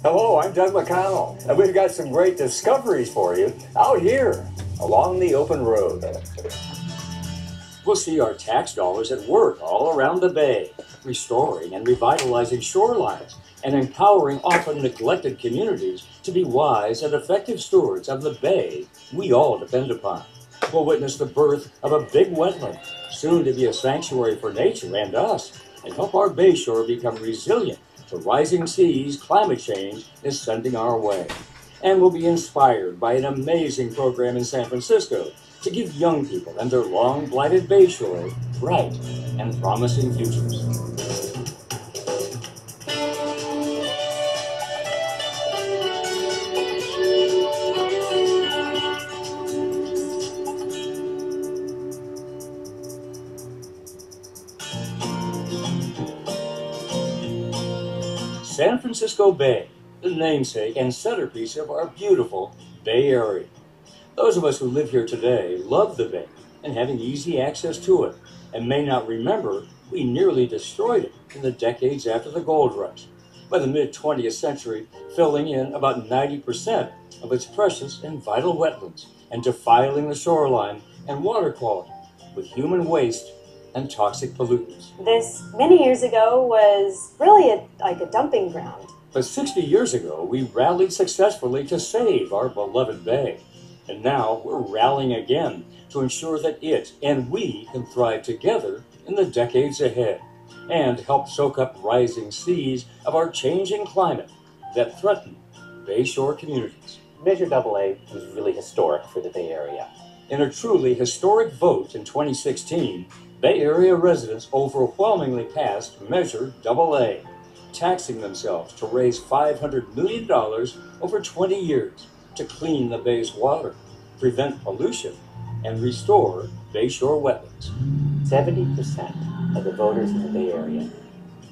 Hello, I'm Doug McConnell, and we've got some great discoveries for you out here along the open road. We'll see our tax dollars at work all around the bay, restoring and revitalizing shorelines and empowering often neglected communities to be wise and effective stewards of the bay we all depend upon. We'll witness the birth of a big wetland, soon to be a sanctuary for nature and us, and help our bayshore become resilient to rising seas climate change is sending our way. And we'll be inspired by an amazing program in San Francisco to give young people and their long-blighted bayshore bright and promising futures. San Francisco Bay, the namesake and centerpiece of our beautiful Bay Area. Those of us who live here today love the Bay and having easy access to it, and may not remember we nearly destroyed it in the decades after the gold rush, by the mid-20th century filling in about 90% of its precious and vital wetlands and defiling the shoreline and water quality with human waste and toxic pollutants. This many years ago was really like a dumping ground. But 60 years ago, we rallied successfully to save our beloved bay. And now we're rallying again to ensure that it and we can thrive together in the decades ahead and help soak up rising seas of our changing climate that threaten bayshore communities. Measure AA was really historic for the Bay Area. In a truly historic vote in 2016, Bay Area residents overwhelmingly passed Measure AA, taxing themselves to raise $500 million over 20 years to clean the bay's water, prevent pollution, and restore bayshore wetlands. 70% of the voters in the Bay Area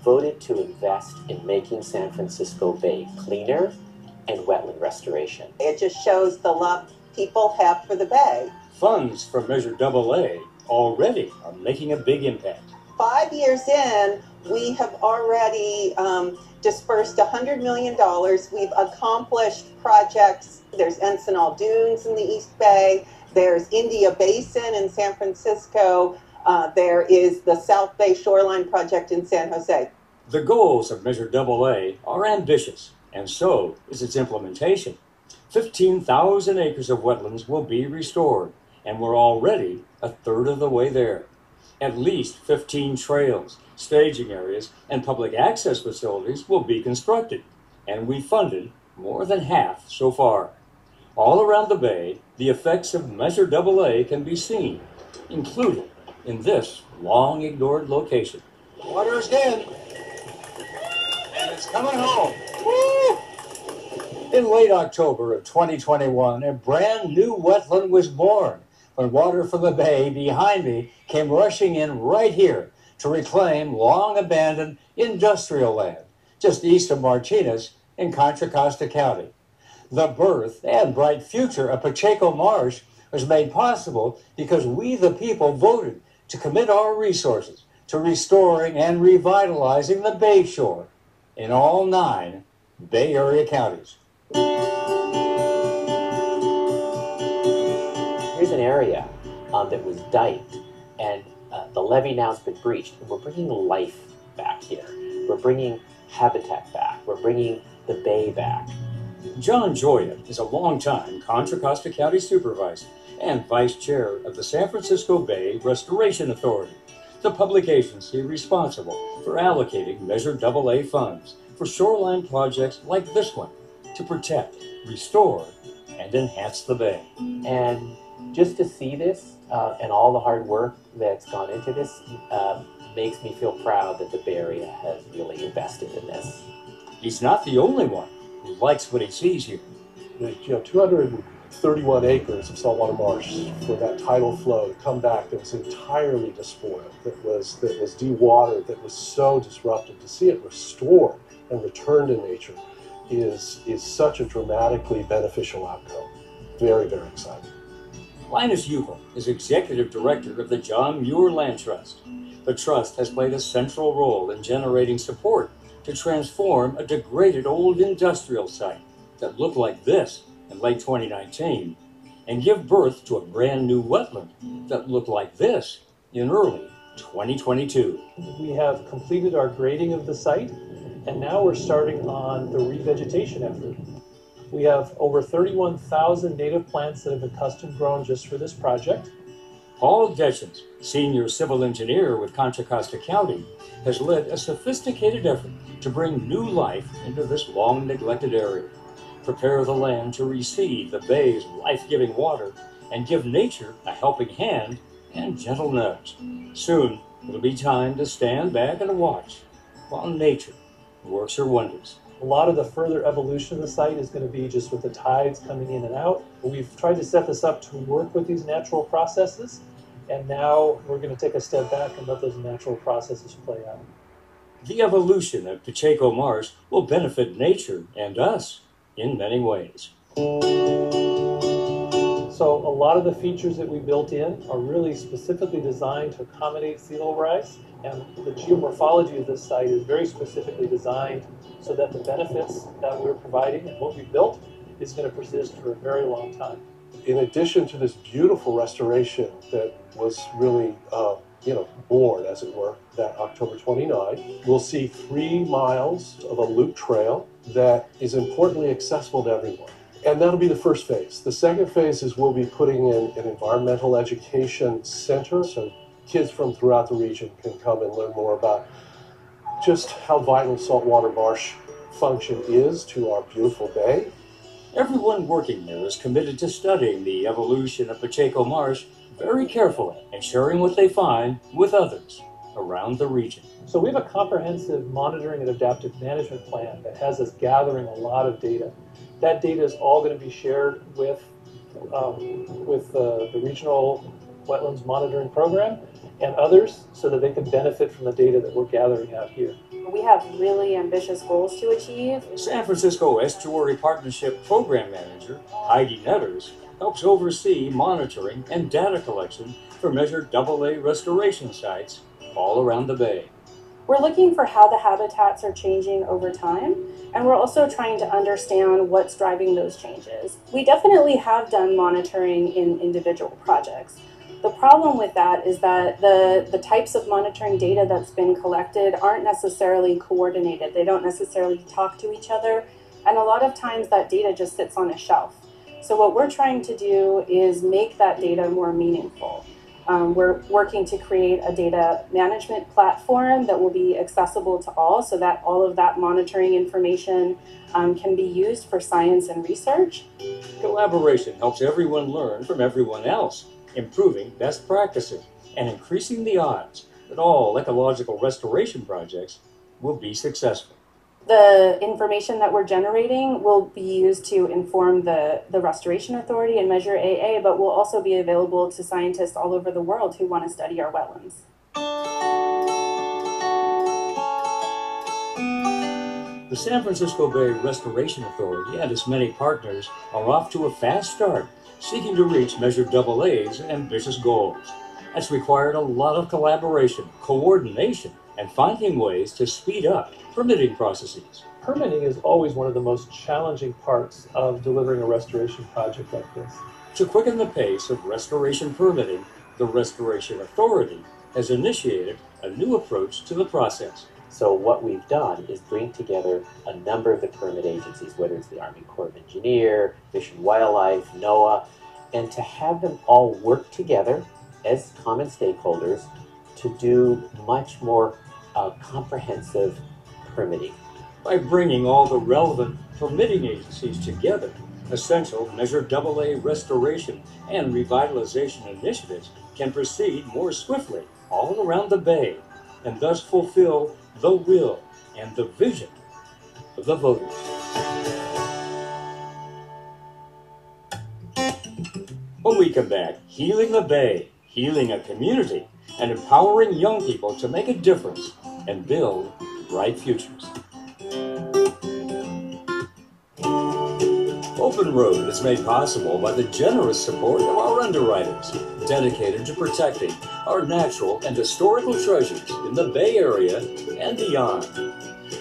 voted to invest in making San Francisco Bay cleaner and wetland restoration. It just shows the love people have for the Bay. Funds from Measure AA already are making a big impact. 5 years in, we have already dispersed $100 million. We've accomplished projects. There's Encinal Dunes in the East Bay. There's India Basin in San Francisco. There is the South Bay Shoreline Project in San Jose. The goals of Measure AA are ambitious, and so is its implementation. 15,000 acres of wetlands will be restored, and we're already a third of the way there. At least 15 trails, staging areas, and public access facilities will be constructed, and we funded more than half so far. All around the bay, the effects of Measure AA can be seen, including in this long-ignored location. Water is in, and it's coming home. Woo! In late October of 2021, a brand new wetland was born when water from the bay behind me came rushing in right here to reclaim long-abandoned industrial land just east of Martinez in Contra, Costa County. The birth and bright future of Pacheco Marsh was made possible because we, the people, voted to commit our resources to restoring and revitalizing the bayshore in all 9 Bay Area counties. Here's an area that was diked, and the levee now has been breached, and we're bringing life back here. We're bringing habitat back. We're bringing the bay back. John Gioia is a longtime Contra Costa County Supervisor and Vice Chair of the San Francisco Bay Restoration Authority, the public agency responsible for allocating Measure AA funds for shoreline projects like this one to protect, restore, and enhance the bay. And just to see this and all the hard work that's gone into this makes me feel proud that the Bay Area has really invested in this. He's not the only one who likes what he sees here. 231 acres of saltwater marsh for that tidal flow to come back that was entirely despoiled, that was dewatered, that was so disruptive. To see it restored and returned to nature is such a dramatically beneficial outcome. Very, very exciting. Linus Uval is Executive Director of the John Muir Land Trust. The Trust has played a central role in generating support to transform a degraded old industrial site that looked like this in late 2019 and give birth to a brand new wetland that looked like this in early 2022. We have completed our grading of the site, and now we're starting on the revegetation effort. We have over 31,000 native plants that have been custom grown just for this project. Paul Deschens, senior civil engineer with Contra Costa County, has led a sophisticated effort to bring new life into this long neglected area, prepare the land to receive the bay's life-giving water, and give nature a helping hand and gentle nudge. Soon, it'll be time to stand back and watch while nature works her wonders. A lot of the further evolution of the site is going to be just with the tides coming in and out. We've tried to set this up to work with these natural processes, and now we're going to take a step back and let those natural processes play out. The evolution of Pacheco Marsh will benefit nature and us in many ways. So a lot of the features that we built in are really specifically designed to accommodate sea level rise, and the geomorphology of this site is very specifically designed so that the benefits that we're providing and what we built is going to persist for a very long time. In addition to this beautiful restoration that was really, born, as it were, that October 29, we'll see 3 miles of a loop trail that is importantly accessible to everyone. And that'll be the first phase. The second phase is we'll be putting in an environmental education center so kids from throughout the region can come and learn more about just how vital saltwater marsh function is to our beautiful bay. Everyone working here is committed to studying the evolution of Pacheco Marsh very carefully and sharing what they find with others around the region. So we have a comprehensive monitoring and adaptive management plan that has us gathering a lot of data. That data is all going to be shared with the Regional Wetlands Monitoring Program and others so that they can benefit from the data that we're gathering out here. We have really ambitious goals to achieve. San Francisco Estuary Partnership Program Manager Heidi Netters helps oversee monitoring and data collection for Measure AA restoration sites all around the bay. We're looking for how the habitats are changing over time, and we're also trying to understand what's driving those changes. We definitely have done monitoring in individual projects. The problem with that is that the types of monitoring data that's been collected aren't necessarily coordinated. They don't necessarily talk to each other, and a lot of times that data just sits on a shelf. So what we're trying to do is make that data more meaningful. We're working to create a data management platform that will be accessible to all so that all of that monitoring information can be used for science and research. Collaboration helps everyone learn from everyone else, improving best practices and increasing the odds that all ecological restoration projects will be successful. The information that we're generating will be used to inform the Restoration Authority and Measure AA, but will also be available to scientists all over the world who want to study our wetlands. The San Francisco Bay Restoration Authority and its many partners are off to a fast start, seeking to reach Measure AA's ambitious goals. That's required a lot of collaboration, coordination, and finding ways to speed up permitting processes. Permitting is always one of the most challenging parts of delivering a restoration project like this. To quicken the pace of restoration permitting, the Restoration Authority has initiated a new approach to the process. So what we've done is bring together a number of the permit agencies, whether it's the Army Corps of Engineers, Fish and Wildlife, NOAA, and to have them all work together as common stakeholders to do much more comprehensive permitting. By bringing all the relevant permitting agencies together, essential Measure AA restoration and revitalization initiatives can proceed more swiftly all around the bay and thus fulfill the will and the vision of the voters. When we come back, healing the bay, healing a community, and empowering young people to make a difference and build bright futures. Open Road is made possible by the generous support of our underwriters, dedicated to protecting our natural and historical treasures in the Bay Area and beyond.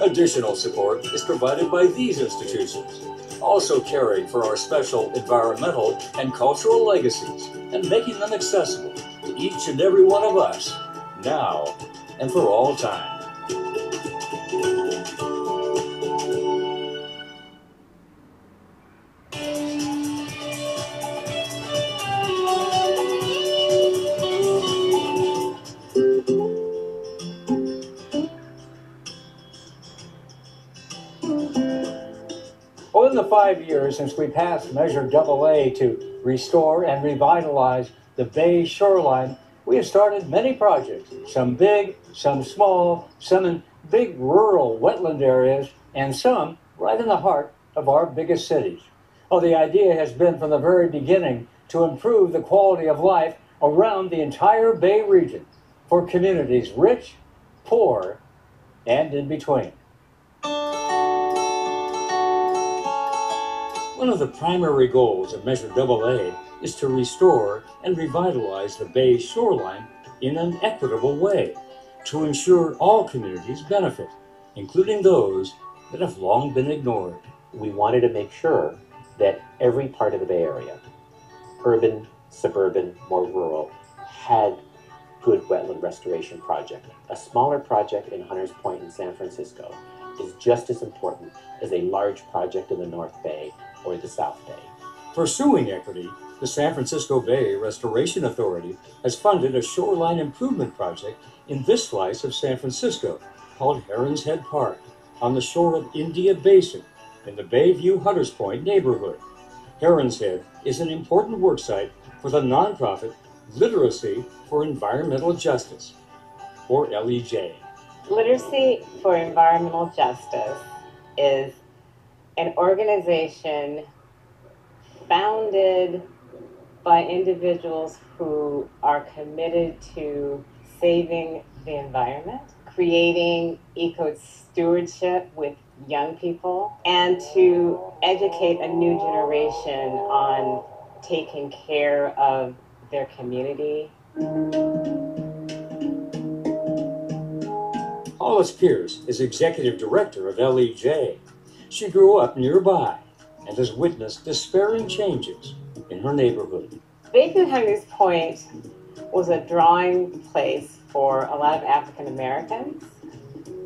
Additional support is provided by these institutions, also caring for our special environmental and cultural legacies and making them accessible to each and every one of us, now and for all time. Well, in the 5 years since we passed Measure AA to restore and revitalize the Bay shoreline, we have started many projects, some big, some small, some in big rural wetland areas, and some right in the heart of our biggest cities. Oh, the idea has been from the very beginning to improve the quality of life around the entire Bay region for communities rich, poor, and in between. One of the primary goals of Measure AA is to restore and revitalize the Bay shoreline in an equitable way to ensure all communities benefit, including those that have long been ignored. We wanted to make sure that every part of the Bay Area, urban, suburban, more rural, had good wetland restoration project. A smaller project in Hunters Point in San Francisco is just as important as a large project in the North Bay or the South Bay. Pursuing equity, the San Francisco Bay Restoration Authority has funded a shoreline improvement project in this slice of San Francisco called Heron's Head Park on the shore of India Basin in the Bayview Hunters Point neighborhood. Heron's Head is an important worksite for the nonprofit Literacy for Environmental Justice, or LEJ. Literacy for Environmental Justice is an organization founded by individuals who are committed to saving the environment, creating eco-stewardship with young people, and to educate a new generation on taking care of their community. Hollis Pierce is executive director of LEJ. She grew up nearby and has witnessed despairing changes in her neighborhood. Bayview Hunters Point was a drawing place for a lot of African Americans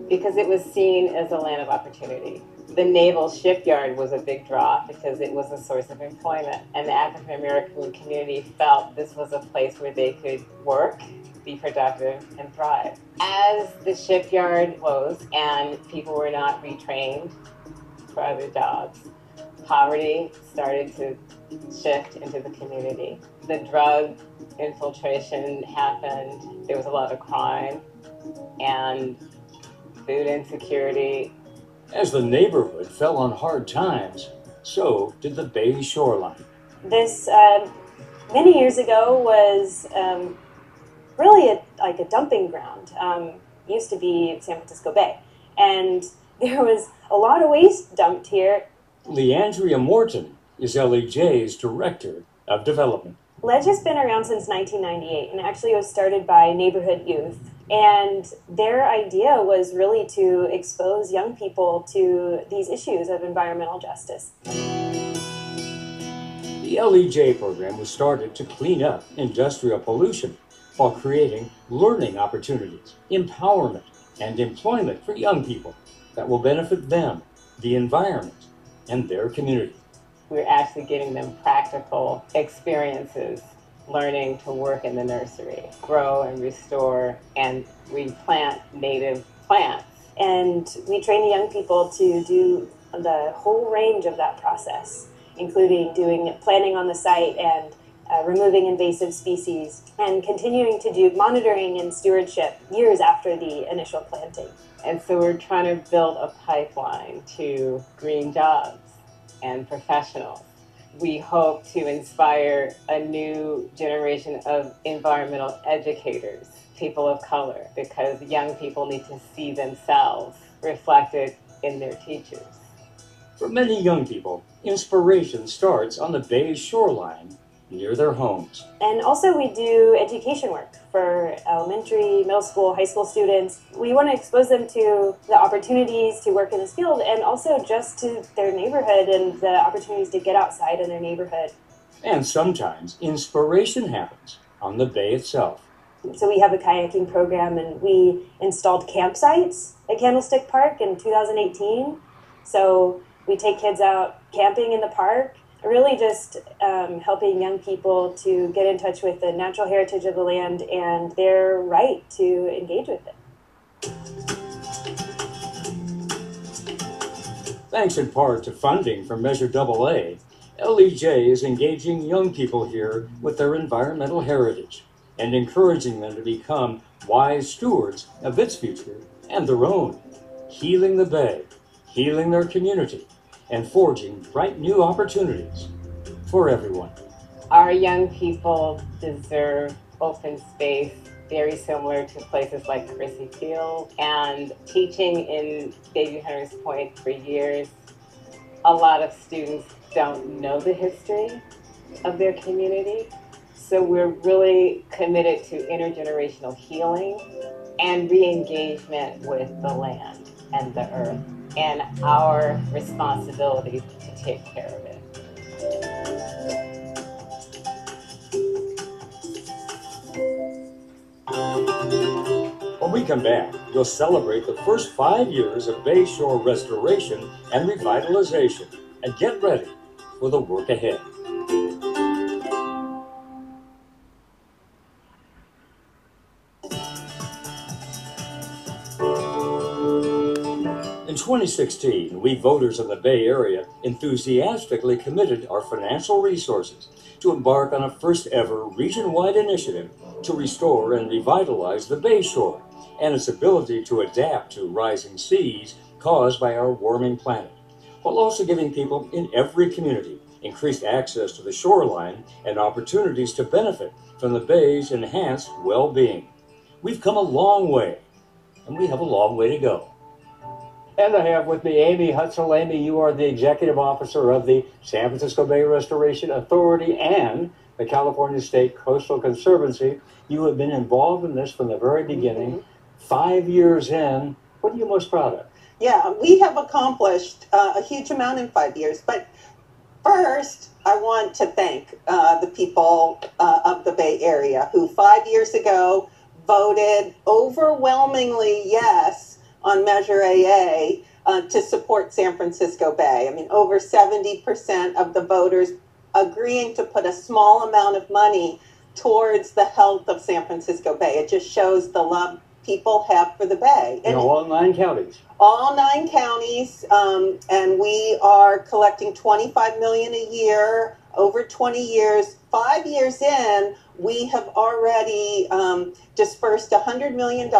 because it was seen as a land of opportunity. The naval shipyard was a big draw because it was a source of employment, and the African American community felt this was a place where they could work, be productive, and thrive. As the shipyard closed and people were not retrained for other jobs, poverty started to shift into the community. The drug infiltration happened. There was a lot of crime and food insecurity. As the neighborhood fell on hard times, so did the Bay shoreline. This, many years ago, was really like a dumping ground. Used to be San Francisco Bay. And there was a lot of waste dumped here. Leandria Morton is LEJ's Director of Development. Ledge has been around since 1998, and actually it was started by neighborhood youth. And their idea was really to expose young people to these issues of environmental justice. The LEJ program was started to clean up industrial pollution while creating learning opportunities, empowerment, and employment for young people that will benefit them, the environment, and their community. We're actually giving them practical experiences, learning to work in the nursery, grow and restore and replant native plants. And we train the young people to do the whole range of that process, including doing planting on the site and removing invasive species, and continuing to do monitoring and stewardship years after the initial planting. And so we're trying to build a pipeline to green jobs and professionals. We hope to inspire a new generation of environmental educators, people of color, because young people need to see themselves reflected in their teachers. For many young people, inspiration starts on the Bay shoreline near their homes. And also we do education work for elementary, middle school, high school students. We want to expose them to the opportunities to work in this field and also just to their neighborhood and the opportunities to get outside in their neighborhood. And sometimes inspiration happens on the bay itself. So we have a kayaking program, and we installed campsites at Candlestick Park in 2018. So we take kids out camping in the park, really just helping young people to get in touch with the natural heritage of the land and their right to engage with it. Thanks in part to funding from Measure AA, LEJ is engaging young people here with their environmental heritage and encouraging them to become wise stewards of its future and their own, healing the bay, healing their community, and forging bright new opportunities for everyone. Our young people deserve open space very similar to places like Chrissy Field, and teaching in Baby Hunters Point for years, a lot of students don't know the history of their community. So we're really committed to intergenerational healing and re-engagement with the land and the earth and our responsibility to take care of it. When we come back, we'll celebrate the first 5 years of bayshore restoration and revitalization and get ready for the work ahead. In 2016, we voters in the Bay Area enthusiastically committed our financial resources to embark on a first-ever region-wide initiative to restore and revitalize the bayshore and its ability to adapt to rising seas caused by our warming planet, while also giving people in every community increased access to the shoreline and opportunities to benefit from the bay's enhanced well-being. We've come a long way, and we have a long way to go. And I have with me Amy Hutzel. Amy, you are the Executive Officer of the San Francisco Bay Restoration Authority and the California State Coastal Conservancy. You have been involved in this from the very beginning. 5 years in, what are you most proud of? Yeah, we have accomplished a huge amount in 5 years. But first, I want to thank the people of the Bay Area who 5 years ago voted overwhelmingly yes on Measure AA to support San Francisco Bay. I mean, over 70% of the voters agreeing to put a small amount of money towards the health of San Francisco Bay. It just shows the love people have for the Bay. In all 9 counties. All 9 counties, and we are collecting $25 million a year over 20 years. 5 years in, we have already dispersed $100 million.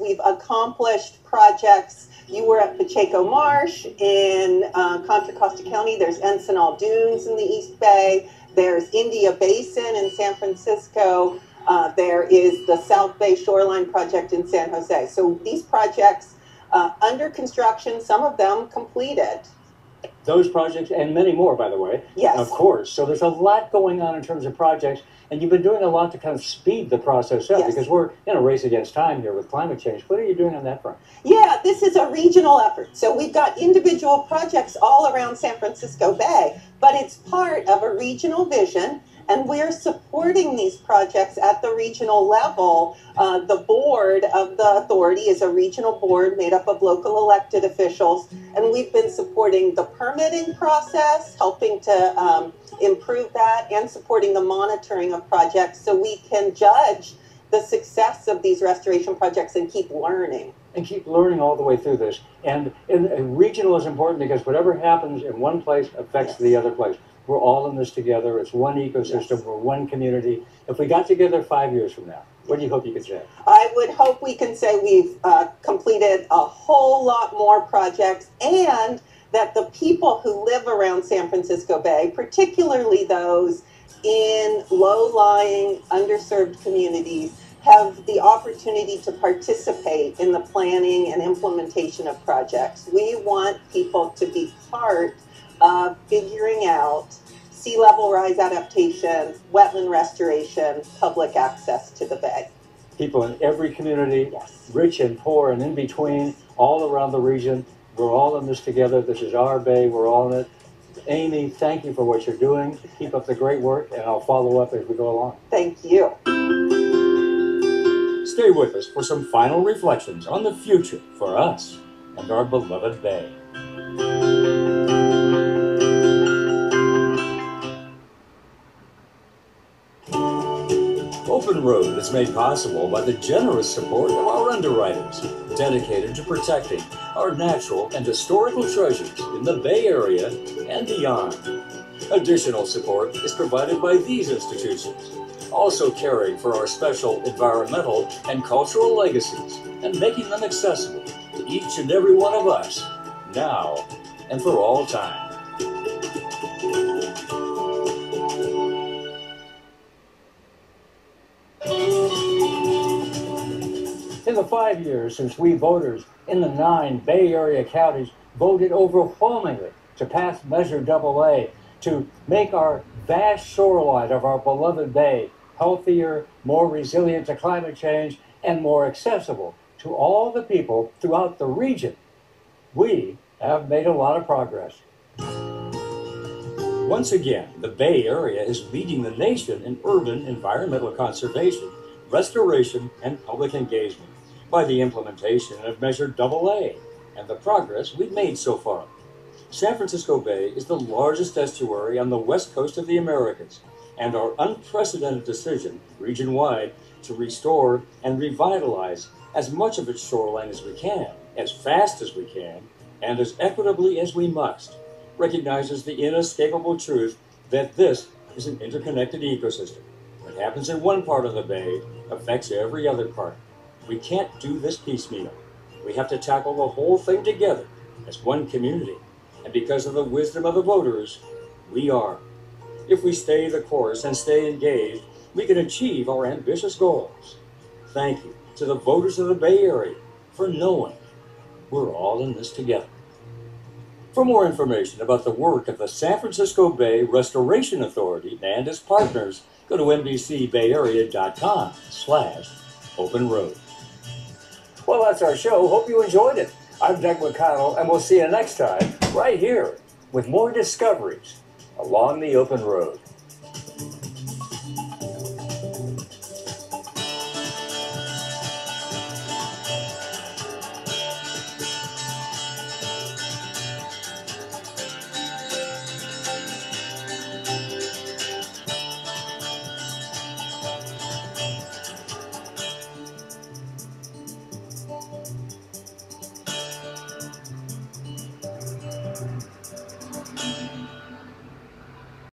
We've accomplished projects. You were at Pacheco Marsh in Contra, Costa County. There's Encinal Dunes in the East Bay. There's India Basin in San Francisco. There is the South Bay Shoreline Project in San Jose. So these projects under construction, some of them completed. Those projects, and many more, by the way. Yes. Of course. So there's a lot going on in terms of projects, and you've been doing a lot to kind of speed the process up, Yes. because we're in a race against time here with climate change. What are you doing on that front? Yeah, this is a regional effort. So we've got individual projects all around San Francisco Bay, but it's part of a regional vision, and we're supporting these projects at the regional level. The board of the authority is a regional board made up of local elected officials, and we've been supporting the permitting process, helping to improve that, and supporting the monitoring of projects so we can judge the success of these restoration projects and keep learning. And keep learning all the way through this. And regional is important because whatever happens in one place affects Yes. the other place. We're all in this together. It's one ecosystem. Yes. We're one community. If we got together 5 years from now, what do you hope you could say? I would hope we can say we've completed a whole lot more projects, and that the people who live around San Francisco Bay, particularly those in low-lying, underserved communities, have the opportunity to participate in the planning and implementation of projects. We want people to be part of figuring out sea level rise adaptation, wetland restoration, public access to the bay. People in every community, Yes. rich and poor and in between, all around the region, we're all in this together. This is our bay, we're all in it. Amy, thank you for what you're doing. Keep up the great work, and I'll follow up as we go along. Thank you. Stay with us for some final reflections on the future for us and our beloved bay. Open Road is made possible by the generous support of our underwriters, dedicated to protecting our natural and historical treasures in the Bay Area and beyond. Additional support is provided by these institutions, also caring for our special environmental and cultural legacies and making them accessible to each and every one of us, now and for all time. In the 5 years since we voters in the 9 Bay Area counties voted overwhelmingly to pass Measure AA to make our vast shoreline of our beloved bay healthier, more resilient to climate change, and more accessible to all the people throughout the region, we have made a lot of progress. Once again, the Bay Area is leading the nation in urban environmental conservation, restoration, and public engagement by the implementation of Measure AA and the progress we've made so far. San Francisco Bay is the largest estuary on the west coast of the Americas, and our unprecedented decision, region-wide, to restore and revitalize as much of its shoreline as we can, as fast as we can, and as equitably as we must, recognizes the inescapable truth that this is an interconnected ecosystem. What happens in one part of the bay affects every other part. We can't do this piecemeal. We have to tackle the whole thing together as one community. And because of the wisdom of the voters, we are. If we stay the course and stay engaged, we can achieve our ambitious goals. Thank you to the voters of the Bay Area for knowing we're all in this together. For more information about the work of the San Francisco Bay Restoration Authority and its partners, go to NBCBayArea.com/openroad. Well, that's our show. Hope you enjoyed it. I'm Doug McConnell, and we'll see you next time right here with more discoveries along the open road.